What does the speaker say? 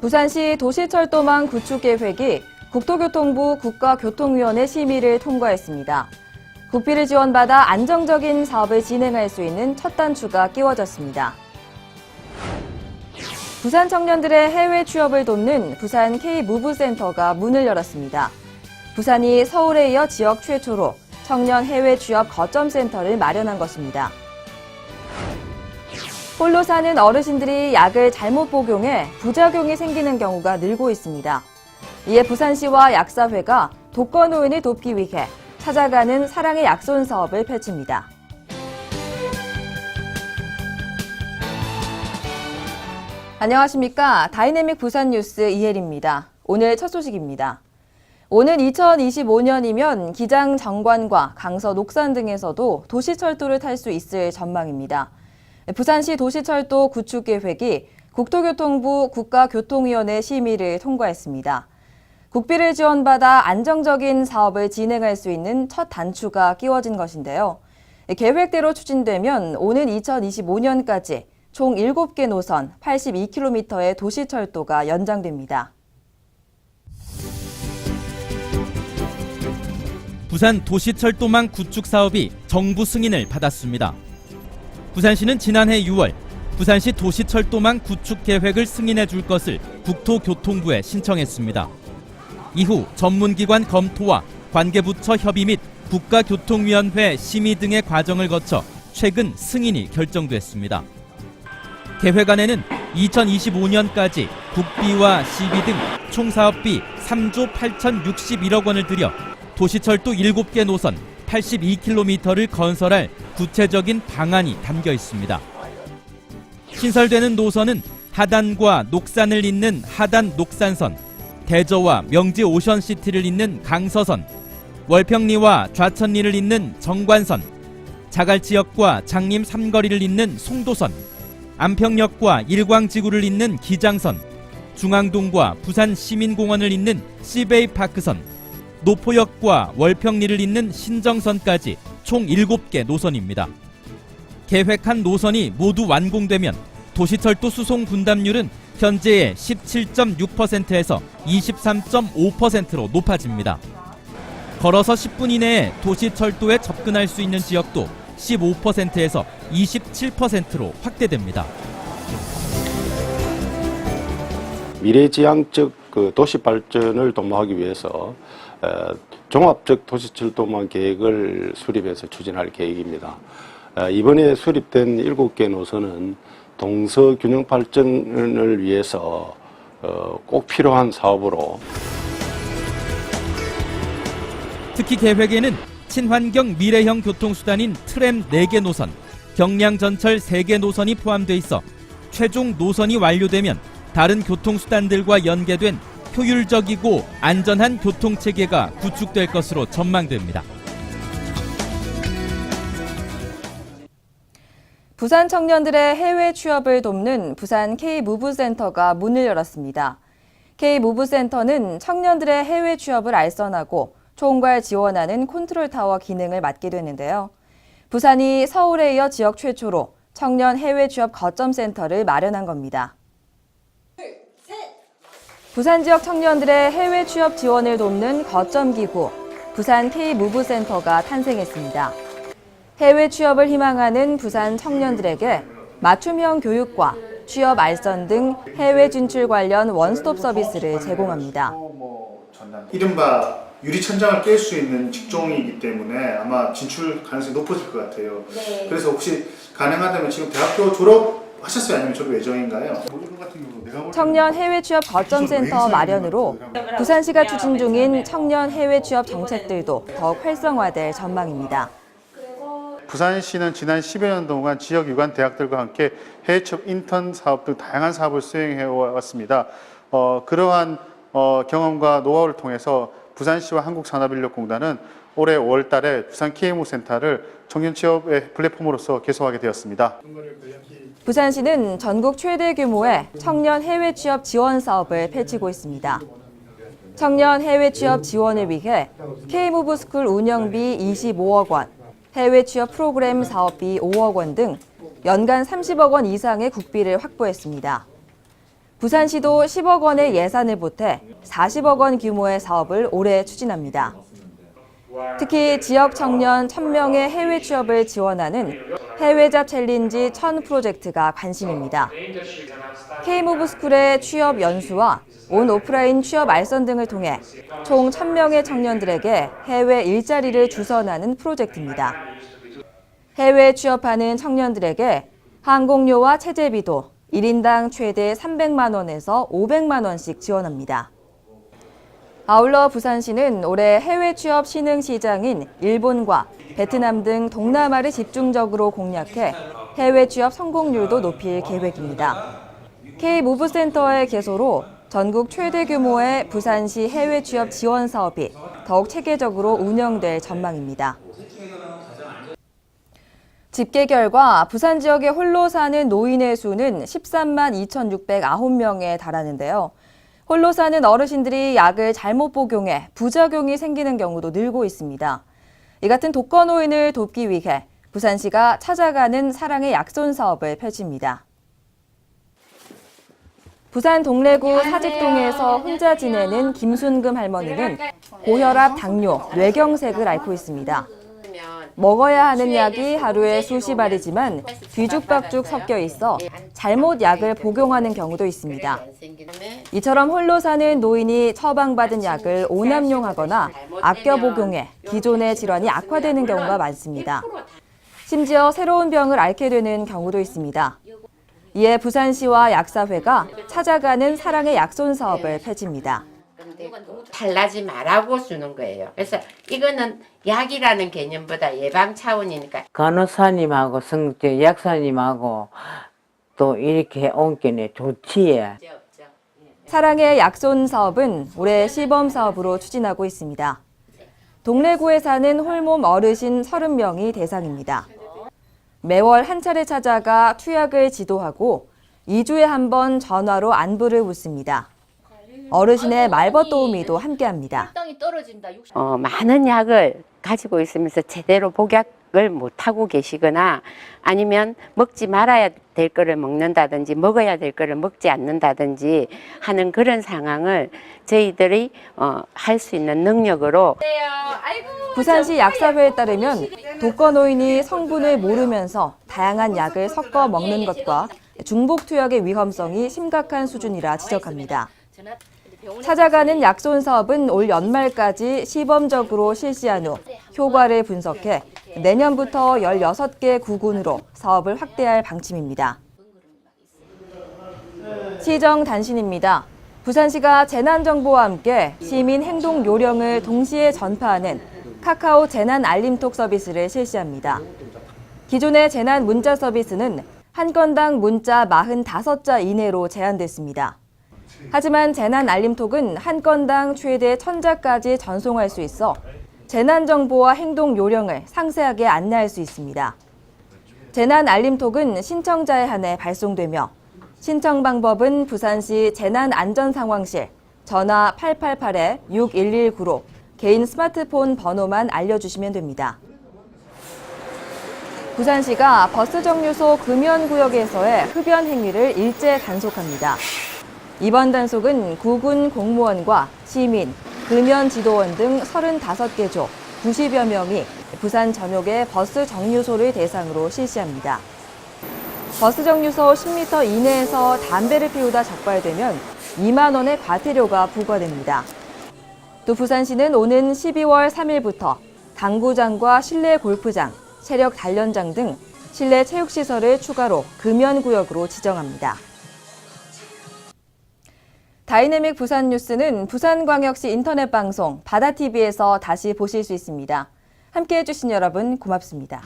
부산시 도시철도망 구축 계획이 국토교통부 국가교통위원회 심의를 통과했습니다. 국비를 지원받아 안정적인 사업을 진행할 수 있는 첫 단추가 끼워졌습니다. 부산 청년들의 해외 취업을 돕는 부산 K-무브센터가 문을 열었습니다. 부산이 서울에 이어 지역 최초로 청년 해외 취업 거점센터를 마련한 것입니다. 홀로 사는 어르신들이 약을 잘못 복용해 부작용이 생기는 경우가 늘고 있습니다. 이에 부산시와 약사회가 독거노인을 돕기 위해 찾아가는 사랑의 약손 사업을 펼칩니다. 안녕하십니까. 다이내믹 부산 뉴스 이혜리입니다. 오늘 첫 소식입니다. 오는 2025년이면 기장 정관과 강서 녹산 등에서도 도시철도를 탈 수 있을 전망입니다. 부산시 도시철도 구축 계획이 국토교통부 국가교통위원회 심의를 통과했습니다. 국비를 지원받아 안정적인 사업을 진행할 수 있는 첫 단추가 끼워진 것인데요. 계획대로 추진되면 오는 2025년까지 총 7개 노선 82km의 도시철도가 연장됩니다. 부산 도시철도망 구축 사업이 정부 승인을 받았습니다. 부산시는 지난해 6월 부산시 도시철도망 구축 계획을 승인해 줄 것을 국토교통부에 신청했습니다. 이후 전문기관 검토와 관계부처 협의 및 국가교통위원회 심의 등의 과정을 거쳐 최근 승인이 결정됐습니다. 계획안에는 2025년까지 국비와 시비 등 총 사업비 3조 8,061억 원을 들여 도시철도 7개 노선 82km를 건설할 구체적인 방안이 담겨 있습니다. 신설되는 노선은 하단과 녹산을 잇는 하단 녹산선, 대저와 명지 오션시티를 잇는 강서선, 월평리와 좌천리를 잇는 정관선, 자갈지역과 장림 삼거리를 잇는 송도선, 안평역과 일광지구를 잇는 기장선, 중앙동과 부산 시민공원을 잇는 시베이파크선, 노포역과 월평리를 잇는 신정선까지 총 7개 노선입니다. 계획한 노선이 모두 완공되면 도시철도 수송 분담률은 현재의 17.6%에서 23.5%로 높아집니다. 걸어서 10분 이내에 도시철도에 접근할 수 있는 지역도 15%에서 27%로 확대됩니다. 미래지향적 도시 발전을 도모하기 위해서 종합적 도시철도망 계획을 수립해서 추진할 계획입니다. 이번에 수립된 7개 노선은 동서 균형 발전을 위해서 꼭 필요한 사업으로. 특히 계획에는 친환경 미래형 교통수단인 트램 4개 노선, 경량전철 3개 노선이 포함돼 있어 최종 노선이 완료되면 다른 교통수단들과 연계된 효율적이고 안전한 교통체계가 구축될 것으로 전망됩니다. 부산 청년들의 해외 취업을 돕는 부산 K-무브센터가 문을 열었습니다. K-무브센터는 청년들의 해외 취업을 알선하고 총괄 지원하는 컨트롤타워 기능을 맡게 되는데요. 부산이 서울에 이어 지역 최초로 청년 해외 취업 거점센터를 마련한 겁니다. 부산 지역 청년들의 해외 취업 지원을 돕는 거점기구, 부산 K-무브센터가 탄생했습니다. 해외 취업을 희망하는 부산 청년들에게 맞춤형 교육과 취업 알선 등 해외 진출 관련 원스톱 서비스를 제공합니다. 이른바 유리천장을 깰 수 있는 직종이기 때문에 아마 진출 가능성이 높아질 것 같아요. 네. 그래서 혹시 가능하다면 지금 대학교 졸업하셨어요? 아니면 졸업 예정인가요? 청년 해외 취업 거점센터 마련으로 부산시가 추진 중인 청년 해외 취업 정책들도 더욱 활성화될 전망입니다. 부산시는 지난 10여 년 동안 지역 유관 대학들과 함께 해외 취업 인턴 사업 등 다양한 사업을 수행해 왔습니다. 그러한 경험과 노하우를 통해서 부산시와 한국산업인력공단은 올해 5월 달에 부산 K-무브센터를 청년 취업의 플랫폼으로서 개소하게 되었습니다. 부산시는 전국 최대 규모의 청년 해외 취업 지원 사업을 펼치고 있습니다. 청년 해외 취업 지원을 위해 K-무브스쿨 운영비 25억 원, 해외 취업 프로그램 사업비 5억 원 등 연간 30억 원 이상의 국비를 확보했습니다. 부산시도 10억 원의 예산을 보태 40억 원 규모의 사업을 올해 추진합니다. 특히 지역 청년 1000명의 해외 취업을 지원하는 해외잡 챌린지 1000 프로젝트가 관심입니다. K무브스쿨의 취업 연수와 온 오프라인 취업 알선 등을 통해 총 1000명의 청년들에게 해외 일자리를 주선하는 프로젝트입니다. 해외 취업하는 청년들에게 항공료와 체재비도 1인당 최대 300만 원에서 500만 원씩 지원합니다. 아울러 부산시는 올해 해외 취업 신흥 시장인 일본과 베트남 등 동남아를 집중적으로 공략해 해외 취업 성공률도 높일 계획입니다. K무브센터의 개소로 전국 최대 규모의 부산시 해외 취업 지원 사업이 더욱 체계적으로 운영될 전망입니다. 집계 결과 부산 지역에 홀로 사는 노인의 수는 13만 2,609명에 달하는데요. 홀로 사는 어르신들이 약을 잘못 복용해 부작용이 생기는 경우도 늘고 있습니다. 이 같은 독거노인을 돕기 위해 부산시가 찾아가는 사랑의 약손 사업을 펼칩니다. 부산 동래구 사직동에서 혼자 지내는 김순금 할머니는 고혈압, 당뇨, 뇌경색을 앓고 있습니다. 먹어야 하는 약이 하루에 수십 알이지만 뒤죽박죽 섞여 있어 잘못 약을 복용하는 경우도 있습니다. 이처럼 홀로 사는 노인이 처방받은 약을 오남용하거나 아껴 복용해 기존의 질환이 악화되는 경우가 많습니다. 심지어 새로운 병을 앓게 되는 경우도 있습니다. 이에 부산시와 약사회가 찾아가는 사랑의 약손 사업을 펼칩니다. 달라지 말라고 주는 거예요. 그래서 이거는 약이라는 개념보다 예방 차원이니까. 간호사님하고 약사님하고 또 이렇게 온 게네 좋지. 사랑의 약손 사업은 올해 시범 사업으로 추진하고 있습니다. 동래구에 사는 홀몸 어르신 30명이 대상입니다. 매월 한 차례 찾아가 투약을 지도하고 2주에 한 번 전화로 안부를 묻습니다. 어르신의 말벗 도우미도 함께합니다. 많은 약을 가지고 있으면서 제대로 복약을 못하고 계시거나 아니면 먹지 말아야 될 거를 먹는다든지 먹어야 될 거를 먹지 않는다든지 하는 그런 상황을 저희들이 할 수 있는 능력으로. 부산시 약사회에 따르면 독거노인이 성분을 모르면서 다양한 약을 섞어 먹는 것과 중복 투약의 위험성이 심각한 수준이라 지적합니다. 찾아가는 약손 사업은 올 연말까지 시범적으로 실시한 후 효과를 분석해 내년부터 16개 구군으로 사업을 확대할 방침입니다. 시정 단신입니다. 부산시가 재난정보와 함께 시민 행동 요령을 동시에 전파하는 카카오 재난 알림톡 서비스를 실시합니다. 기존의 재난 문자 서비스는 한 건당 문자 45자 이내로 제한됐습니다. 하지만 재난 알림톡은 한 건당 최대 1000자까지 전송할 수 있어 재난 정보와 행동 요령을 상세하게 안내할 수 있습니다. 재난 알림톡은 신청자에 한해 발송되며 신청 방법은 부산시 재난안전상황실 전화 888-6119로 개인 스마트폰 번호만 알려주시면 됩니다. 부산시가 버스 정류소 금연구역에서의 흡연 행위를 일제 단속합니다. 이번 단속은 구군 공무원과 시민, 금연 지도원 등 35개 조 90여 명이 부산 전역의 버스 정류소를 대상으로 실시합니다. 버스 정류소 10m 이내에서 담배를 피우다 적발되면 2만 원의 과태료가 부과됩니다. 또 부산시는 오는 12월 3일부터 당구장과 실내 골프장, 체력 단련장 등 실내 체육시설을 추가로 금연구역으로 지정합니다. 다이내믹 부산 뉴스는 부산광역시 인터넷 방송 바다TV에서 다시 보실 수 있습니다. 함께해 주신 여러분 고맙습니다.